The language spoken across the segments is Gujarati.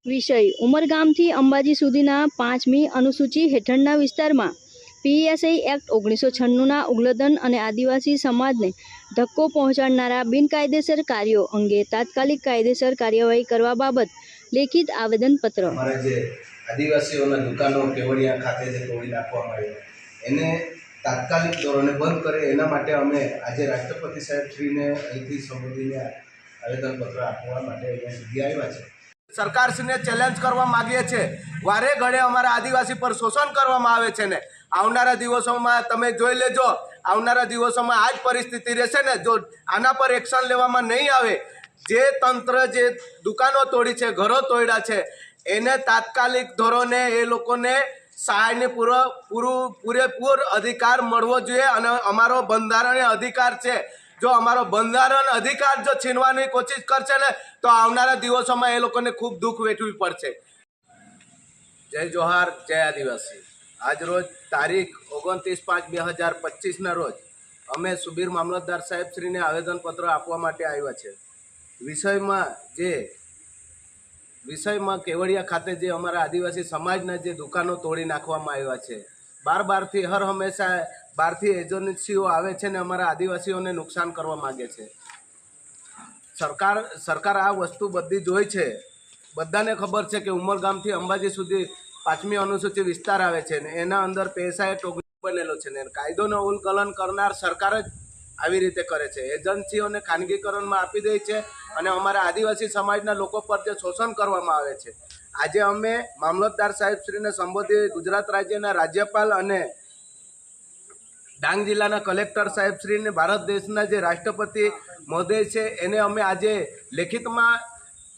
વિષય ઉમરગામથી અંબાજી સુધીના 5મી અનુસૂચિ હેઠળના વિસ્તારમાં પીએસઆઈ એક્ટ 1996ના ઉલ્લંઘન અને આદિવાસી સમાજને ધક્કો પહોંચાડનારા બિનકાયદેસર કાર્યો અંગે તાત્કાલિક કાયદેસર કાર્યવાહી કરવા બાબત લેખિત આવેદનપત્ર. અમારા જે આદિવાસીઓના દુકાનો કેવડિયા ખાતે જે તોડી નાખવામાં આવ્યા એને તાત્કાલિક ધોરણે બંધ કરે એના માટે અમે આજે રાષ્ટ્રપતિ સાહેબ શ્રીને અહીંથી સંબોધીને આવેદનપત્ર આપવા માટે અહીંયા સુધી આવ્યા છે. સરકારશ્રીને ચેલેન્જ કરવા માગીએ છીએ. વારે ઘડે અમારા આદિવાસી પર શોષણ કરવામાં આવે છે ને આવનારા દિવસોમાં તમે જોઈ લેજો, આવનારા દિવસોમાં આ જ પરિસ્થિતિ રહેશે ને જો આના પર એક્શન લેવામાં નહીં આવે. જે તંત્ર જે દુકાનો તોડી છે, ઘરો તોડ્યા છે, એને તાત્કાલિક ધોરણે એ લોકોને સહાયને પૂરેપૂર અધિકાર મળવો જોઈએ અને અમારો બંધારણીય અધિકાર છે. જો અમારો બંધારણ અધિકાર જો છીનવાની કોશિશ કરશે ને તો આવનારા દિવસોમાં એ લોકોને ખૂબ દુઃખ વેઠવી પડશે. જય જોહાર, જય આદિવાસી. આજ રોજ તારીખ 29/5/2025ના રોજ અમે સુબીર મામલતદાર સાહેબશ્રીને આવેદનપત્ર આપવા માટે આવ્યા છે. વિષયમાં કેવડિયા ખાતે જે અમારા આદિવાસી સમાજના જે દુકાનો તોડી નાખવામાં આવ્યા છે, બારથી હર હંમેશા બહારથી એજન્સીઓ આવે છે ને અમારા આદિવાસીઓને નુકસાન કરવા માગે છે. સરકાર આ વસ્તુ બધી જોઈ છે. બધાને ખબર છે કે ઉમરગામથી અંબાજી સુધી 5મી અનુસૂચિ વિસ્તાર આવે છે ને એના અંદર પીએસઆઈ એક્ટ 19 બનેલો છે ને કાયદોનો ઉલ્લંઘન કરનાર સરકાર જ આવી રીતે કરે છે. એજન્સીઓને ખાનગીકરણમાં આપી દે છે અને અમારા આદિવાસી સમાજના લોકો પર જે શોષણ કરવામાં આવે છે. આજે અમે મામલતદાર સાહેબશ્રીને સંબોધી ગુજરાત રાજ્યના રાજ્યપાલ અને ડાંગ જિલ્લાના કલેક્ટર સાહેબશ્રીને ભારત દેશના જે રાષ્ટ્રપતિ મહોદય છે એને અમે આજે લેખિતમાં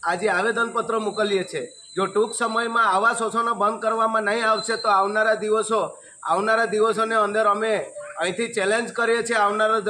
આજે આવેદનપત્ર મોકલીએ છીએ. જો ટૂંક સમયમાં આવા શોષણો બંધ કરવામાં નહીં આવશે તો આવનારા દિવસોની અંદર અમે અહીંથી ચેલેન્જ કરીએ છીએ. આવનારા